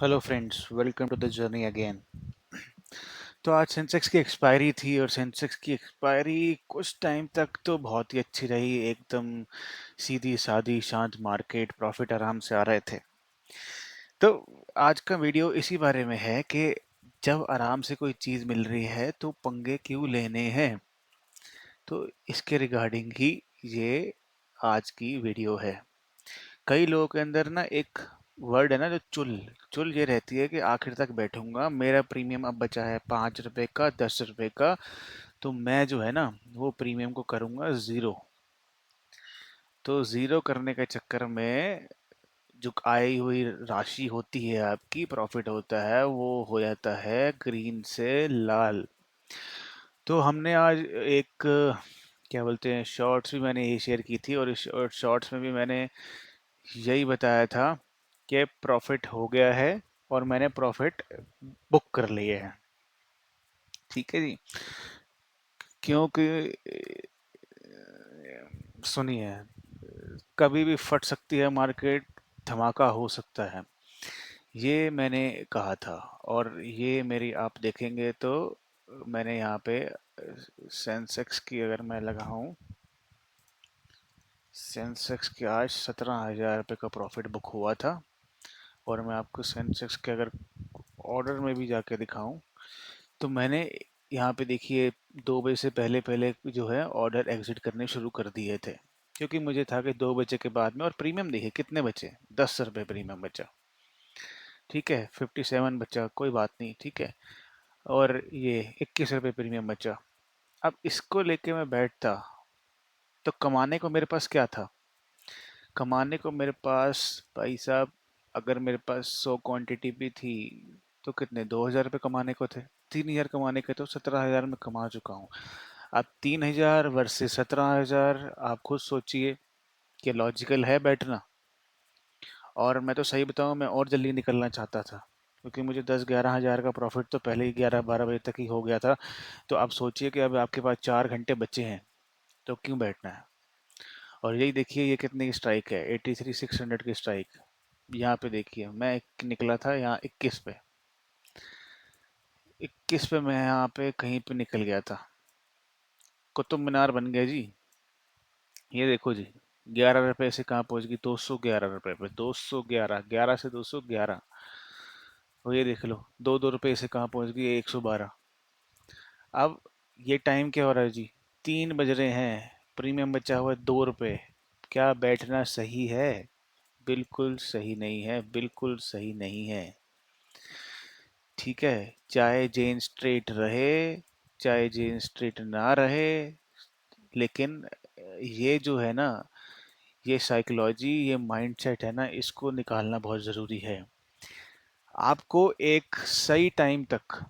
Hello friends, welcome to the journey again. तो आज Sensex की एक्सपायरी थी और सेंसेक्स की एक्सपायरी कुछ टाइम तक तो बहुत ही अच्छी रही। एकदम सीधी सादी शांत मार्केट, प्रॉफिट आराम से आ रहे थे। तो आज का वीडियो इसी बारे में है कि जब आराम से कोई चीज़ मिल रही है तो पंगे क्यों लेने हैं। तो इसके रिगार्डिंग ही ये आज की वीडियो है। कई लोगों के अंदर ना एक वर्ड है ना, जो चुल चुल ये रहती है कि आखिर तक बैठूंगा, मेरा प्रीमियम अब बचा है 5 रुपए का, 10 रुपए का, तो मैं जो है ना वो प्रीमियम को करूंगा ज़ीरो। तो ज़ीरो करने के चक्कर में जो आई हुई राशि होती है, आपकी प्रॉफिट होता है, वो हो जाता है ग्रीन से लाल। तो हमने आज एक क्या बोलते हैं शॉर्ट्स भी मैंने यही शेयर की थी, और इस शॉर्ट्स में भी मैंने यही बताया था कि प्रॉफिट हो गया है और मैंने प्रॉफिट बुक कर लिए हैं। ठीक है जी। क्योंकि सुनिए, कभी भी फट सकती है मार्केट, धमाका हो सकता है, ये मैंने कहा था। और ये मेरी आप देखेंगे तो मैंने यहाँ पे सेंसेक्स की अगर मैं लगाऊं, सेंसेक्स के आज 17,000 रुपये का प्रॉफिट बुक हुआ था। और मैं आपको सेंसेक्स के अगर ऑर्डर में भी जाके दिखाऊं तो मैंने यहाँ पे देखिए 2 बजे से पहले पहले जो है ऑर्डर एग्जिट करने शुरू कर दिए थे, क्योंकि मुझे था कि 2 बजे के बाद में। और प्रीमियम देखिए कितने बचे, 10 रुपये प्रीमियम बचा। ठीक है, 57 बचा, कोई बात नहीं, ठीक है। और ये 21 रुपये प्रीमियम बचा। अब इसको लेके मैं बैठता तो कमाने को मेरे पास क्या था? कमाने को मेरे पास, भाई साहब, अगर मेरे पास 100 क्वांटिटी भी थी तो कितने, 2,000 रुपये कमाने को थे। 3,000 कमाने के तो 17,000 में कमा चुका हूँ। अब 3,000 वर्सेस 17,000, आप खुद सोचिए कि लॉजिकल है बैठना। और मैं तो सही बताऊँ, मैं और जल्दी निकलना चाहता था, क्योंकि मुझे 10-11 हज़ार का प्रॉफिट तो पहले ही 11-12 बजे तक ही हो गया था। तो आप सोचिए कि अब आपके पास 4 घंटे बचे हैं, तो क्यों बैठना है। और यही देखिए ये कितने की स्ट्राइक है, 83,600 की स्ट्राइक। यहाँ पे देखिए मैं निकला था यहाँ 21 पे, 21 पे मैं यहाँ पे कहीं पे निकल गया था। कुतुब मीनार बन गया जी। ये देखो जी, 11 रुपए से कहाँ पहुंच गई, 211 रुपए पे, 211, 11 से 211। और ये देख लो, 2-2 रुपए से कहाँ पहुंच गई, 112। अब ये टाइम क्या हो रहा है जी, 3 बज रहे हैं, प्रीमियम बचा हुआ है 2 रुपए। क्या बैठना सही है? बिल्कुल सही नहीं है, बिल्कुल सही नहीं है। ठीक है, चाहे जेन स्ट्रेट रहे, चाहे जेन स्ट्रेट ना रहे, लेकिन ये जो है ना, ये साइकोलॉजी, ये माइंडसेट है ना, इसको निकालना बहुत ज़रूरी है। आपको एक सही टाइम तक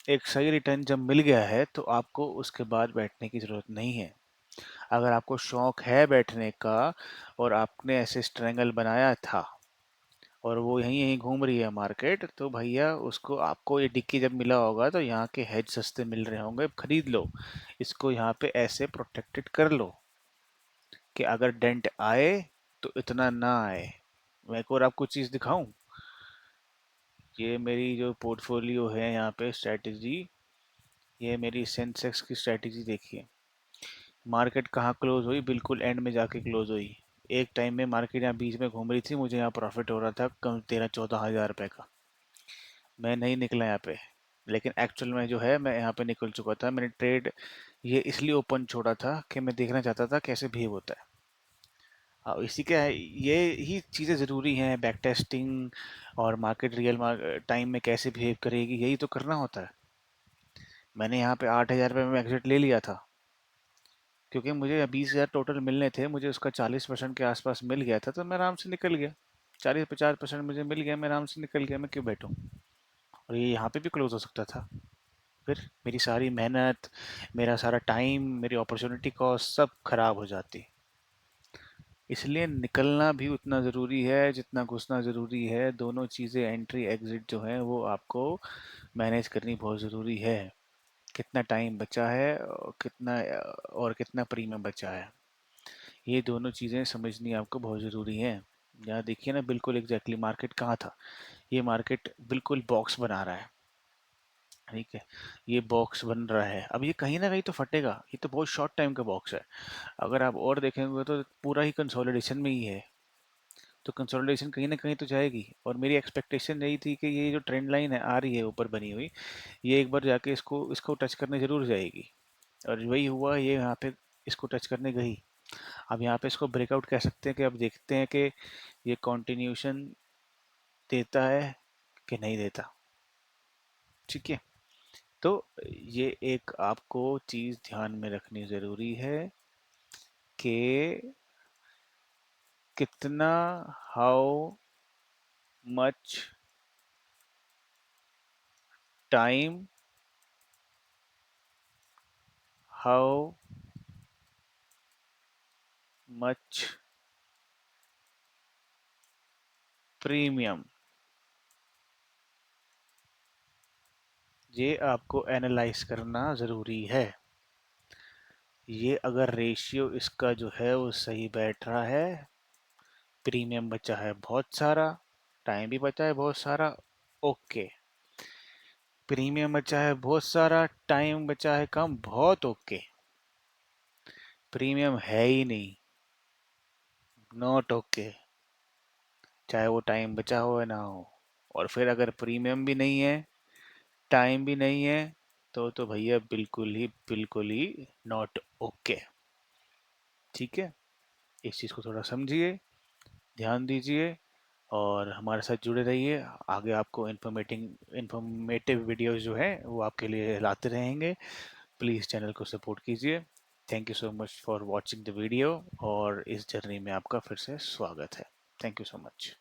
एक सही रिटर्न जब मिल गया है तो आपको उसके बाद बैठने की ज़रूरत नहीं है। अगर आपको शौक है बैठने का और आपने ऐसे स्ट्रैंगल बनाया था और वो यहीं यहीं घूम रही है मार्केट, तो भैया उसको, आपको ये डिक्की जब मिला होगा तो यहाँ के हेड सस्ते मिल रहे होंगे, खरीद लो इसको, यहाँ पे ऐसे प्रोटेक्टेड कर लो कि अगर डेंट आए तो इतना ना आए। मैं एक और आपको चीज़ दिखाऊं, ये मेरी जो पोर्टफोलियो है यहाँ पे स्ट्रेटजी, ये मेरी सेंसेक्स की स्ट्रेटजी देखिए। मार्केट कहाँ क्लोज हुई, बिल्कुल एंड में जाके क्लोज हुई। एक टाइम में मार्केट यहाँ बीच में घूम रही थी, मुझे यहाँ प्रॉफिट हो रहा था कम 13-14 हज़ार रुपये का। मैं नहीं निकला यहाँ पे, लेकिन एक्चुअल में जो है मैं यहाँ पे निकल चुका था। मैंने ट्रेड ये इसलिए ओपन छोड़ा था कि मैं देखना चाहता था कैसे बिहेव होता है। इसी का है, ये ही चीज़ें ज़रूरी हैं, बैक टेस्टिंग और मार्केट रियल टाइम में कैसे बिहेव करेगी, यही तो करना होता है। मैंने यहाँ पे 8,000 रुपये में एग्जिट ले लिया था, क्योंकि मुझे 20,000 टोटल मिलने थे, मुझे उसका 40% के आसपास मिल गया था, तो मैं आराम से निकल गया। 40-50% मुझे मिल गया, मैं आराम से निकल गया, मैं क्यों बैठूं। और ये यहाँ पे भी क्लोज हो सकता था। फिर मेरी सारी मेहनत, मेरा सारा टाइम, मेरी अपॉर्चुनिटी कॉस्ट सब खराब हो जाती। इसलिए निकलना भी उतना ज़रूरी है जितना घुसना ज़रूरी है। दोनों चीज़ें, एंट्री एग्जिट जो है वो आपको मैनेज करनी बहुत ज़रूरी है। कितना टाइम बचा है और कितना प्रीमियम बचा है, ये दोनों चीज़ें समझनी आपको बहुत ज़रूरी है। यहाँ देखिए ना, बिल्कुल एग्जैक्टली मार्केट कहाँ था। ये मार्केट बिल्कुल बॉक्स बना रहा है, ठीक है। ये बॉक्स बन रहा है, अब ये कहीं ना कहीं तो फटेगा। ये तो बहुत शॉर्ट टाइम का बॉक्स है। अगर आप और देखेंगे तो पूरा ही कंसोलिडेशन में ही है। तो कंसोलिडेशन कहीं ना कहीं तो जाएगी, और मेरी एक्सपेक्टेशन यही थी कि ये जो ट्रेंड लाइन है आ रही है ऊपर बनी हुई, ये एक बार जाके इसको इसको टच करने ज़रूर जाएगी। और वही हुआ, ये यहाँ पे इसको टच करने गई। अब यहाँ पे इसको ब्रेकआउट कह सकते हैं कि अब देखते हैं कि ये कंटिन्यूशन देता है कि नहीं देता। ठीक है। तो ये एक आपको चीज़ ध्यान में रखनी ज़रूरी है कि कितना, how much time, how much premium, ये आपको एनालाइज करना ज़रूरी है। ये अगर रेशियो इसका जो है वो सही बैठ रहा है, प्रीमियम बचा है बहुत सारा, टाइम भी बचा है बहुत सारा, ओके। प्रीमियम बचा है बहुत सारा, टाइम बचा है कम, बहुत ओके। प्रीमियम है ही नहीं, नॉट ओके, चाहे वो टाइम बचा हो या ना हो। और फिर अगर प्रीमियम भी नहीं है, टाइम भी नहीं है, तो भैया बिल्कुल ही नॉट ओके। ठीक है। इस चीज़ को थोड़ा समझिए, ध्यान दीजिए, और हमारे साथ जुड़े रहिए। आगे आपको इन्फॉर्मेटिव वीडियोस जो हैं वो आपके लिए लाते रहेंगे। प्लीज़ चैनल को सपोर्ट कीजिए। Thank you so much for watching the video, और इस जर्नी में आपका फिर से स्वागत है। Thank you so much.